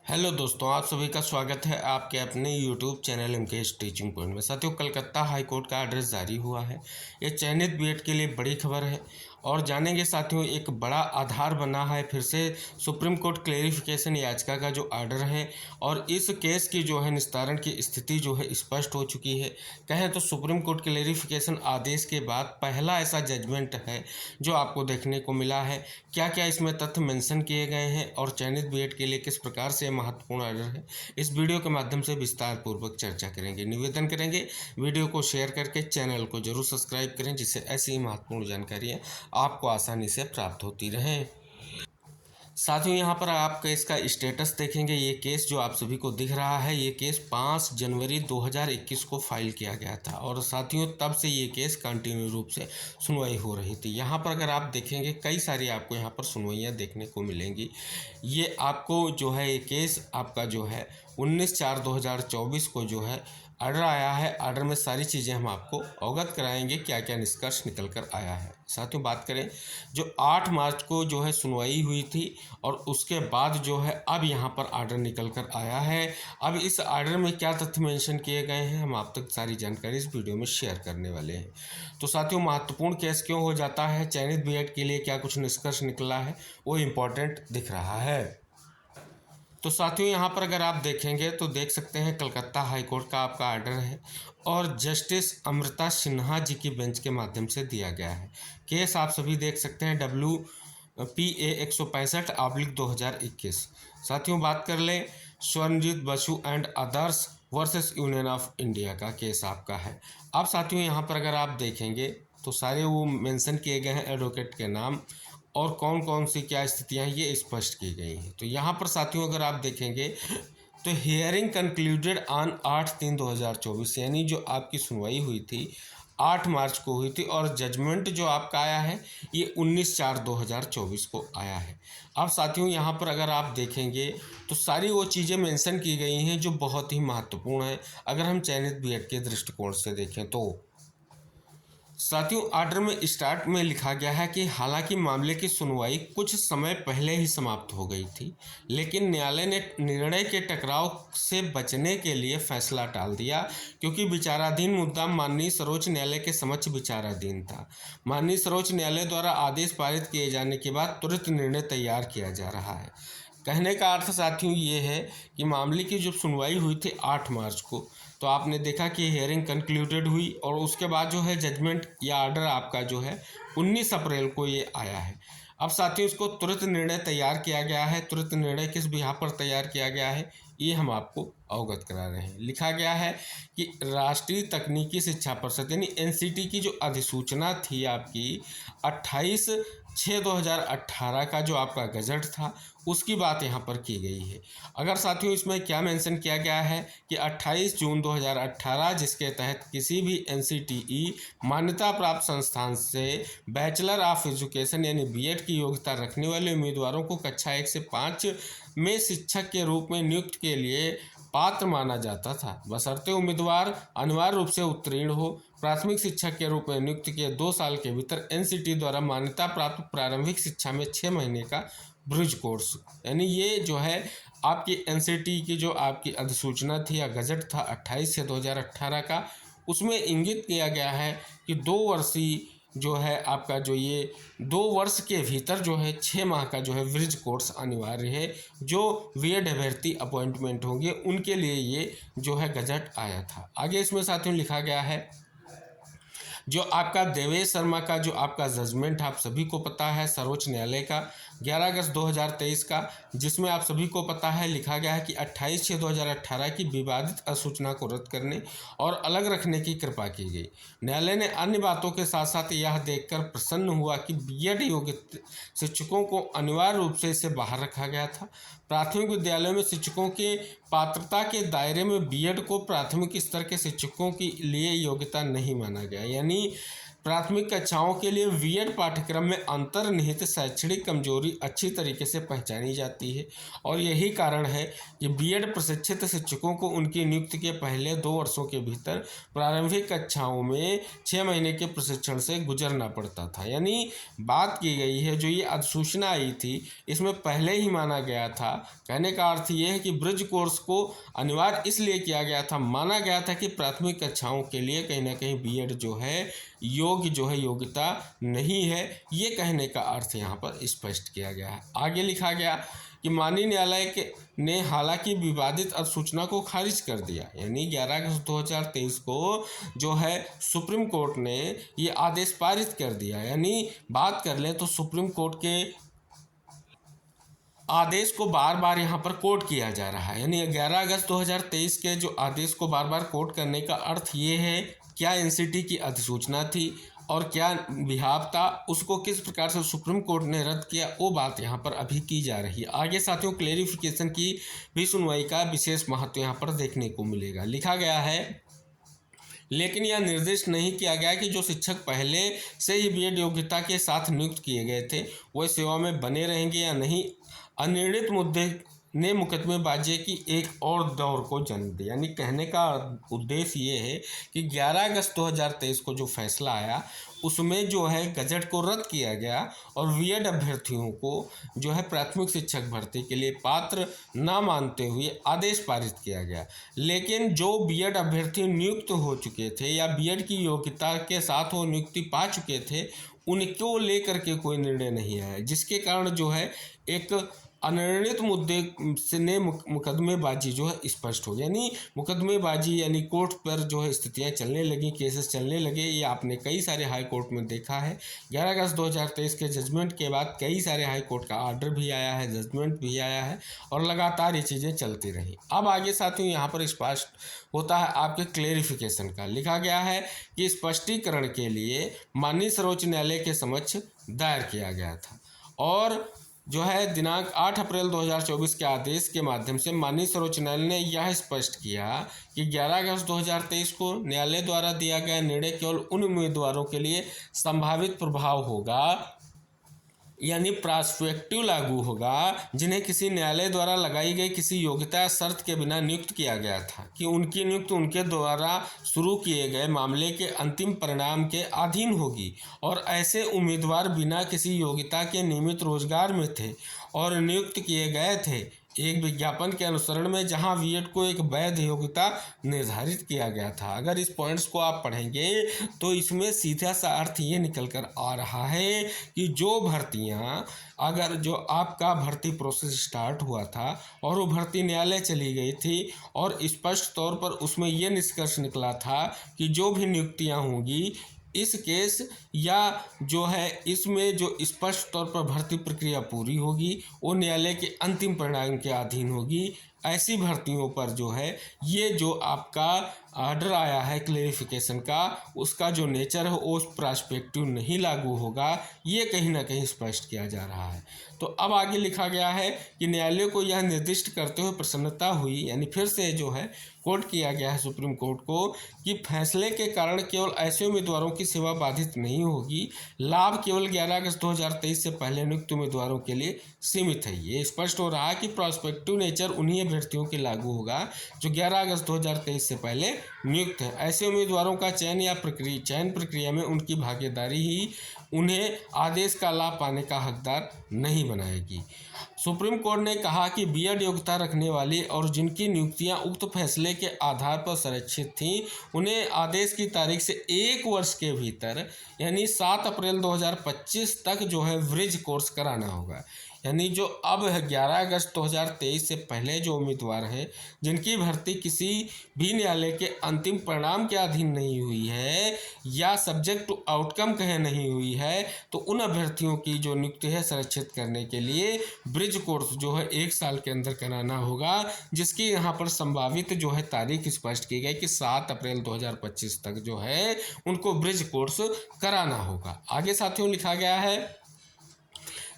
Hello दोस्तों, आप सभी का स्वागत है आपके अपने YouTube channel MKS teaching point में। साथियों, कलकत्ता हाई कोर्ट का आदेश जारी हुआ है। ये चयनित बीएड के लिए बड़ी खबर है और जानेंगे साथियों, एक बड़ा आधार बना है फिर से सुप्रीम कोर्ट क्लेरिफिकेशन याचिका का जो आर्डर है और इस केस की जो है निस्तारण की स्थिति जो है स्पष्ट हो चुकी है। कहें तो सुप्रीम कोर्ट क्लेरिफिकेशन आदेश के बाद पहला ऐसा जजमेंट है जो आपको देखने को मिला है। क्या क्या इसमें तथ्य मेंशन किए गए हैं और चयनित बीएड के लिए किस प्रकार से महत्वपूर्ण आर्डर है, इस वीडियो के माध्यम से विस्तार पूर्वक चर्चा करेंगे। निवेदन करेंगे वीडियो को शेयर करके चैनल को जरूर सब्सक्राइब करें, जिससे ऐसी महत्वपूर्ण जानकारियाँ आपको आसानी से प्राप्त होती रहें। साथियों, यहाँ पर आप केस का स्टेटस देखेंगे। ये केस जो आप सभी को दिख रहा है, ये केस 5 जनवरी 2021 को फाइल किया गया था और साथियों तब से ये केस कंटिन्यू रूप से सुनवाई हो रही थी। यहाँ पर अगर आप देखेंगे कई सारी आपको यहाँ पर सुनवाइयाँ देखने को मिलेंगी। ये आपको जो है ये केस आपका जो है 19/4/2024 को जो है आर्डर आया है। आर्डर में सारी चीज़ें हम आपको अवगत कराएंगे, क्या क्या निष्कर्ष निकल कर आया है। साथियों, बात करें जो 8 मार्च को जो है सुनवाई हुई थी और उसके बाद जो है अब यहाँ पर आर्डर निकल कर आया है। अब इस आर्डर में क्या तथ्य मेंशन किए गए हैं, हम आप तक सारी जानकारी इस वीडियो में शेयर करने वाले हैं। तो साथियों, महत्वपूर्ण केस क्यों हो जाता है, चयनित बीएड के लिए क्या कुछ निष्कर्ष निकला है, वो इम्पोर्टेंट दिख रहा है। तो साथियों, यहाँ पर अगर आप देखेंगे तो देख सकते हैं कलकत्ता हाई कोर्ट का आपका आर्डर है और जस्टिस अमृता सिन्हा जी की बेंच के माध्यम से दिया गया है। केस आप सभी देख सकते हैं WPA 165/2021। साथियों, बात कर लें Swarnajit Basu and others versus union of India का केस आपका है। अब साथियों, यहाँ पर अगर आप देखेंगे तो सारे वो मेंशन किए गए हैं एडवोकेट के नाम और कौन कौन सी क्या स्थितियां हैं ये स्पष्ट की गई हैं। तो यहाँ पर साथियों अगर आप देखेंगे तो हियरिंग कंक्लूडेड ऑन 8/3/2024, यानी जो आपकी सुनवाई हुई थी 8 मार्च को हुई थी और जजमेंट जो आपका आया है ये 19/4/2024 को आया है। अब साथियों यहाँ पर अगर आप देखेंगे तो सारी वो चीज़ें मेंशन की गई हैं जो बहुत ही महत्वपूर्ण है अगर हम चयनित बीएड के दृष्टिकोण से देखें तो। साथियों, आर्डर में स्टार्ट में लिखा गया है कि हालांकि मामले की सुनवाई कुछ समय पहले ही समाप्त हो गई थी, लेकिन न्यायालय ने निर्णय के टकराव से बचने के लिए फैसला टाल दिया क्योंकि विचाराधीन मुद्दा माननीय सर्वोच्च न्यायालय के समक्ष विचाराधीन था। माननीय सर्वोच्च न्यायालय द्वारा आदेश पारित किए जाने के बाद तुरंत निर्णय तैयार किया जा रहा है। कहने का अर्थ साथियों ये है कि मामले की जो सुनवाई हुई थी 8 मार्च को, तो आपने देखा कि हियरिंग कंक्लूडेड हुई और उसके बाद जो है जजमेंट या आर्डर आपका जो है 19 अप्रैल को ये आया है। अब साथियों इसको तुरंत निर्णय तैयार किया गया है। तुरंत निर्णय किस बिहाफ पर तैयार किया गया है ये हम आपको अवगत करा रहे हैं। लिखा गया है कि राष्ट्रीय तकनीकी शिक्षा परिषद यानी एनसीटी की जो अधिसूचना थी आपकी 28/6/2018 का जो आपका गजट था उसकी बात यहाँ पर की गई है। अगर साथियों इसमें क्या मेंशन किया गया है कि 28 जून 2018 जिसके तहत किसी भी एनसीटीई मान्यता प्राप्त संस्थान से बैचलर ऑफ एजुकेशन यानी बीएड की योग्यता रखने वाले उम्मीदवारों को कक्षा 1 से 5 में शिक्षक के रूप में नियुक्त के लिए पात्र माना जाता था, बशर्ते उम्मीदवार अनिवार्य रूप से उत्तीर्ण हो। प्राथमिक शिक्षक के रूप में नियुक्त के 2 साल के भीतर एनसीटी द्वारा मान्यता प्राप्त प्रारंभिक शिक्षा में 6 महीने का ब्रिज कोर्स, यानी ये जो है आपकी एनसीटी की जो आपकी अधिसूचना थी या गजट था 28/6/2018 का, उसमें इंगित किया गया है कि 2 वर्षीय जो है आपका जो ये 2 वर्ष के भीतर जो है 6 माह का जो है ब्रिज कोर्स अनिवार्य है। जो बीएड अभ्यर्थी अपॉइंटमेंट होंगे उनके लिए ये जो है गजट आया था। आगे इसमें साथियों लिखा गया है जो आपका देवेश शर्मा का जो आपका जजमेंट आप सभी को पता है सर्वोच्च न्यायालय का 11 अगस्त 2023 का, जिसमें आप सभी को पता है लिखा गया है कि 28/6/2018 की विवादित अधिसूचना को रद्द करने और अलग रखने की कृपा की गई। न्यायालय ने अन्य बातों के साथ साथ यह देखकर प्रसन्न हुआ कि बीएड योग्य शिक्षकों को अनिवार्य रूप से इसे बाहर रखा गया था। प्राथमिक विद्यालयों में शिक्षकों के पात्रता के दायरे में बीएड को प्राथमिक स्तर के शिक्षकों के लिए योग्यता नहीं माना गया, यानी प्राथमिक कक्षाओं के लिए बीएड पाठ्यक्रम में अंतर्निहित शैक्षणिक कमजोरी अच्छी तरीके से पहचानी जाती है और यही कारण है कि बीएड प्रशिक्षित शिक्षकों को उनकी नियुक्ति के पहले 2 वर्षों के भीतर प्रारंभिक कक्षाओं में 6 महीने के प्रशिक्षण से गुजरना पड़ता था। यानी बात की गई है, जो ये अधिसूचना आई थी इसमें पहले ही माना गया था। कहने का अर्थ ये है कि ब्रिज कोर्स को अनिवार्य इसलिए किया गया था, माना गया था कि प्राथमिक कक्षाओं के लिए कहीं ना कहीं बीएड जो है योग्यता नहीं है। ये कहने का अर्थ यहाँ पर स्पष्ट किया गया है। आगे लिखा गया कि माननीय न्यायालय ने हालांकि विवादित अधिसूचना को खारिज कर दिया। यानी 11 अगस्त 2023 को जो है सुप्रीम कोर्ट ने ये आदेश पारित कर दिया। यानी बात कर लें तो सुप्रीम कोर्ट के आदेश को बार बार यहाँ पर कोट किया जा रहा है। यानी 11 अगस्त 2023 के जो आदेश को बार बार कोट करने का अर्थ ये है, क्या एनसीटी की अधिसूचना थी और क्या बिहाफ था, उसको किस प्रकार से सुप्रीम कोर्ट ने रद्द किया, वो बात यहाँ पर अभी की जा रही है। आगे साथियों क्लेरिफिकेशन की भी सुनवाई का विशेष महत्व यहाँ पर देखने को मिलेगा। लिखा गया है, लेकिन यह निर्दिष्ट नहीं किया गया कि जो शिक्षक पहले से ही बीएड योग्यता के साथ नियुक्त किए गए थे वह सेवा में बने रहेंगे या नहीं। अनिर्णित मुद्दे ने मुकदमेबाजी की एक और दौर को जन्म दिया। यानी कहने का उद्देश्य ये है कि 11 अगस्त 2023 को जो फैसला आया उसमें जो है गजट को रद्द किया गया और बीएड अभ्यर्थियों को जो है प्राथमिक शिक्षक भर्ती के लिए पात्र न मानते हुए आदेश पारित किया गया। लेकिन जो बीएड अभ्यर्थी नियुक्त हो चुके थे या बीएड की योग्यता के साथ वो नियुक्ति पा चुके थे, उनको लेकर के कोई निर्णय नहीं आया, जिसके कारण जो है एक अनिर्णित मुद्दे से ने मुकदमेबाजी जो है स्पष्ट हो गई। यानी मुकदमेबाजी यानी कोर्ट पर जो है स्थितियां चलने लगी, केसेस चलने लगे। ये आपने कई सारे हाई कोर्ट में देखा है। 11 अगस्त 2023 के जजमेंट के बाद कई सारे हाई कोर्ट का ऑर्डर भी आया है, जजमेंट भी आया है और लगातार ये चीज़ें चलती रही। अब आगे साथियों यहाँ पर स्पष्ट होता है आपके क्लेरिफिकेशन का। लिखा गया है कि स्पष्टीकरण के लिए माननीय सर्वोच्च न्यायालय के समक्ष दायर किया गया था और जो है दिनांक 8 अप्रैल 2024 के आदेश के माध्यम से माननीय सर्वोच्च न्यायालय ने यह स्पष्ट किया कि 11 अगस्त 2023 को न्यायालय द्वारा दिया गया निर्णय केवल उन उम्मीदवारों के लिए संभावित प्रभाव होगा, यानी प्रास्पेक्टिव लागू होगा, जिन्हें किसी न्यायालय द्वारा लगाई गई किसी योग्यता या शर्त के बिना नियुक्त किया गया था कि उनकी नियुक्ति उनके द्वारा शुरू किए गए मामले के अंतिम परिणाम के अधीन होगी और ऐसे उम्मीदवार बिना किसी योग्यता के नियमित रोजगार में थे और नियुक्त किए गए थे एक विज्ञापन के अनुसरण में, जहां बीएड को एक वैध योग्यता निर्धारित किया गया था। अगर इस पॉइंट्स को आप पढ़ेंगे तो इसमें सीधा सा अर्थ ये निकल कर आ रहा है कि जो भर्तियां अगर जो आपका भर्ती प्रोसेस स्टार्ट हुआ था और वो भर्ती न्यायालय चली गई थी और स्पष्ट तौर पर उसमें ये निष्कर्ष निकला था कि जो भी नियुक्तियां होंगी इस केस या जो है इसमें जो स्पष्ट तौर पर भर्ती प्रक्रिया पूरी होगी वो न्यायालय के अंतिम परिणाम के अधीन होगी। ऐसी भर्तियों पर जो है ये जो आपका ऑर्डर आया है क्लेरिफिकेशन का, उसका जो नेचर है वो प्रास्पेक्टिव नहीं लागू होगा, ये कहीं ना कहीं स्पष्ट किया जा रहा है। तो अब आगे लिखा गया है कि न्यायालय को यह निर्दिष्ट करते हुए प्रसन्नता हुई, यानी फिर से जो है कोर्ट किया गया है सुप्रीम कोर्ट को कि फैसले के कारण केवल ऐसे उम्मीदवारों की सेवा बाधित नहीं होगी, लाभ केवल 11 अगस्त 2023 से पहले नियुक्त उम्मीदवारों के लिए सीमित है। ये स्पष्ट हो रहा है कि प्रोस्पेक्टिव नेचर उन्हीं अभ्यर्थियों के लागू होगा जो 11 अगस्त 2023 से पहले नियुक्त है। ऐसे उम्मीदवारों का चयन या चयन प्रक्रिया में उनकी भागीदारी ही उन्हें आदेश का लाभ पाने का हकदार नहीं बनाएगी। सुप्रीम कोर्ट ने कहा कि बीएड योग्यता रखने वाली और जिनकी नियुक्तियां उक्त फैसले के आधार पर संरक्षित थीं उन्हें आदेश की तारीख से 1 वर्ष के भीतर यानी 7 अप्रैल 2025 तक जो है ब्रिज कोर्स कराना होगा। यानी जो अब 11 अगस्त 2023 से पहले जो उम्मीदवार हैं जिनकी भर्ती किसी भी न्यायालय के अंतिम परिणाम के अधीन नहीं हुई है या सब्जेक्ट टू आउटकम कहे नहीं हुई है, तो उन अभ्यर्थियों की जो नियुक्ति है संरक्षित करने के लिए ब्रिज कोर्स जो है 1 साल के अंदर कराना होगा, जिसकी यहाँ पर संभावित जो है तारीख स्पष्ट की गई कि 7 अप्रैल 2025 तक जो है उनको ब्रिज कोर्स कराना होगा। आगे साथियों लिखा गया है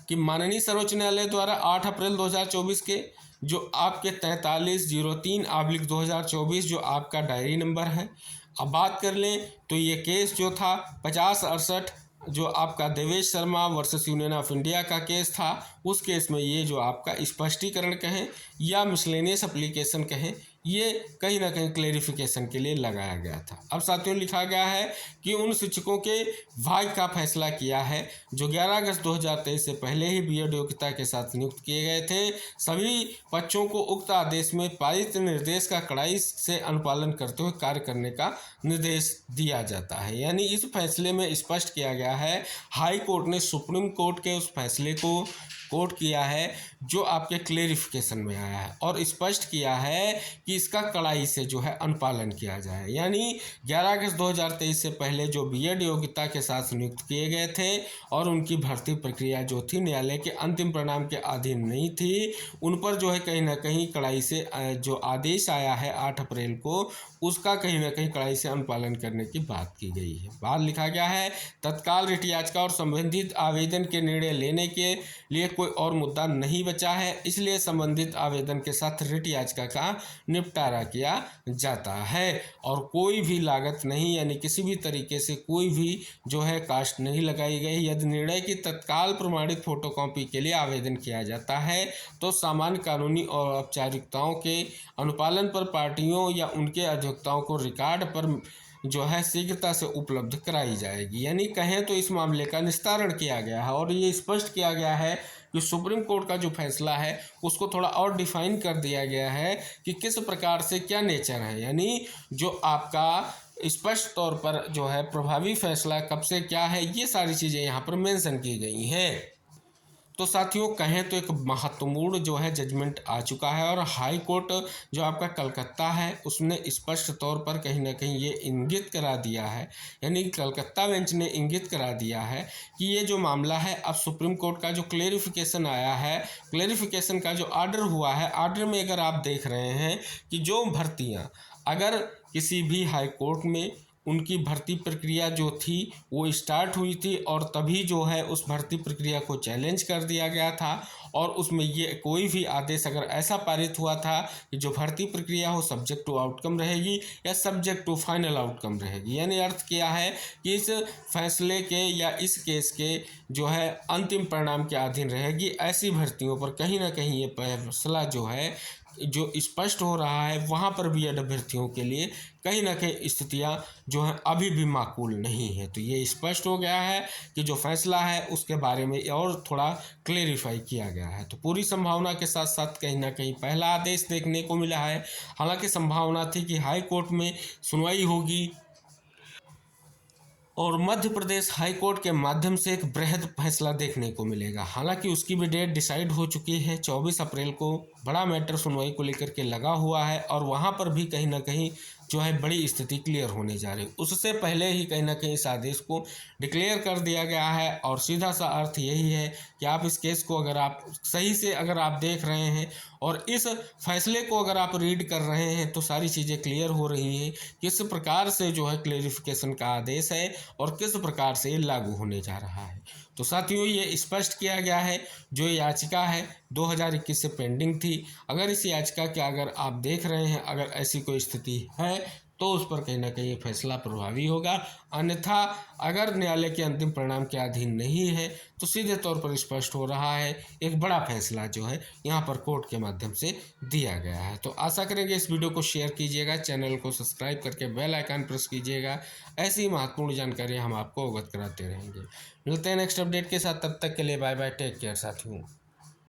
कि माननीय सर्वोच्च न्यायालय द्वारा 8 अप्रैल 2024 के जो आपके 4303/2024 जो आपका डायरी नंबर है, अब बात कर लें तो ये केस जो था 5068 जो आपका Devesh Sharma versus union of India का केस था, उस केस में ये जो आपका स्पष्टीकरण कहें या मिसलेनियस एप्लीकेशन कहें, ये कहीं ना कहीं क्लेरिफिकेशन के लिए लगाया गया था। अब साथियों लिखा गया है कि उन शिक्षकों के भाग का फैसला किया है जो 11 अगस्त 2023 से पहले ही बीएड योग्यता के साथ नियुक्त किए गए थे। सभी बच्चों को उक्त आदेश में पारित निर्देश का कड़ाई से अनुपालन करते हुए कार्य करने का निर्देश दिया जाता है। यानी इस फैसले में स्पष्ट किया गया है, हाई कोर्ट ने सुप्रीम कोर्ट के उस फैसले को कोट किया है जो आपके क्लेरिफिकेशन में आया है और स्पष्ट किया है कि इसका कड़ाई से जो है अनुपालन किया जाए। यानी 11 अगस्त 2023 से पहले जो बीएड योग्यता के साथ नियुक्त किए गए थे और उनकी भर्ती प्रक्रिया जो थी न्यायालय के अंतिम परिणाम के अधीन नहीं थी, उन पर जो है कहीं ना कहीं कड़ाई से जो आदेश आया है 8 अप्रैल को, उसका कहीं ना कहीं कड़ाई से अनुपालन करने की बात की गई है। बाद लिखा गया है, तत्काल रिट याचिका और संबंधित आवेदन के निर्णय लेने के लिए कोई और मुद्दा नहीं बचा है, इसलिए संबंधित आवेदन के साथ रिट याचिका का निपटारा किया जाता है और कोई भी लागत नहीं, यानी किसी भी तरीके से कोई भी जो है कास्ट नहीं लगाई गई। यदि निर्णय की तत्काल प्रमाणित फोटोकॉपी के लिए आवेदन किया जाता है तो सामान्य कानूनी और औपचारिकताओं के अनुपालन पर पार्टियों या उनके अधिवक्ताओं को रिकॉर्ड पर जो है शीघ्रता से उपलब्ध कराई जाएगी। यानी कहें तो इस मामले का निस्तारण किया गया है और ये स्पष्ट किया गया है कि सुप्रीम कोर्ट का जो फैसला है उसको थोड़ा और डिफाइन कर दिया गया है कि किस प्रकार से क्या नेचर है। यानी जो आपका स्पष्ट तौर पर जो है प्रभावी फैसला कब से क्या है, ये सारी चीज़ें यहाँ पर मेंशन की गई हैं। तो साथियों कहें तो एक महत्वपूर्ण जो है जजमेंट आ चुका है और हाई कोर्ट जो आपका कलकत्ता है उसने स्पष्ट तौर पर कहीं ना कहीं ये इंगित करा दिया है, यानी कलकत्ता बेंच ने इंगित करा दिया है कि ये जो मामला है अब सुप्रीम कोर्ट का जो क्लेरिफिकेशन आया है, क्लेरिफिकेशन का जो आर्डर हुआ है, आर्डर में अगर आप देख रहे हैं कि जो भर्तियाँ अगर किसी भी हाई कोर्ट में उनकी भर्ती प्रक्रिया जो थी वो स्टार्ट हुई थी और तभी जो है उस भर्ती प्रक्रिया को चैलेंज कर दिया गया था और उसमें ये कोई भी आदेश अगर ऐसा पारित हुआ था कि जो भर्ती प्रक्रिया हो सब्जेक्ट टू आउटकम रहेगी या सब्जेक्ट टू फाइनल आउटकम रहेगी, यानी अर्थ क्या है कि इस फैसले के या इस केस के जो है अंतिम परिणाम के अधीन रहेगी, ऐसी भर्तियों पर कहीं ना कहीं ये फैसला जो है जो स्पष्ट हो रहा है वहाँ पर बीएड अभ्यर्थियों के लिए कहीं ना कहीं स्थितियाँ जो हैं अभी भी माकूल नहीं है। तो ये स्पष्ट हो गया है कि जो फैसला है उसके बारे में और थोड़ा क्लेरिफाई किया गया है। तो पूरी संभावना के साथ साथ कहीं ना कहीं पहला आदेश देखने को मिला है। हालांकि संभावना थी कि हाई कोर्ट में सुनवाई होगी और मध्य प्रदेश हाई कोर्ट के माध्यम से एक बृहद फैसला देखने को मिलेगा। हालांकि उसकी भी डेट डिसाइड हो चुकी है, 24 अप्रैल को बड़ा मैटर सुनवाई को लेकर के लगा हुआ है और वहां पर भी कहीं ना कहीं जो है बड़ी स्थिति क्लियर होने जा रही है। उससे पहले ही कहीं ना कहीं इस आदेश को डिक्लेयर कर दिया गया है और सीधा सा अर्थ यही है कि आप इस केस को अगर आप सही से अगर आप देख रहे हैं और इस फैसले को अगर आप रीड कर रहे हैं तो सारी चीज़ें क्लियर हो रही हैं किस प्रकार से जो है क्लेरिफिकेशन का आदेश है और किस प्रकार से ये लागू होने जा रहा है। तो साथियों ये स्पष्ट किया गया है जो याचिका है 2021 से पेंडिंग थी, अगर इस याचिका के अगर आप देख रहे हैं अगर ऐसी कोई स्थिति है तो उस पर कहीं ना कहीं फैसला प्रभावी होगा। अन्यथा अगर न्यायालय के अंतिम परिणाम के अधीन नहीं है तो सीधे तौर पर स्पष्ट हो रहा है एक बड़ा फैसला जो है यहाँ पर कोर्ट के माध्यम से दिया गया है। तो आशा करेंगे इस वीडियो को शेयर कीजिएगा, चैनल को सब्सक्राइब करके बेल आइकन प्रेस कीजिएगा। ऐसी महत्वपूर्ण जानकारी हम आपको अवगत कराते रहेंगे। मिलते हैं नेक्स्ट अपडेट के साथ, तब तक के लिए बाय बाय, टेक केयर साथियों।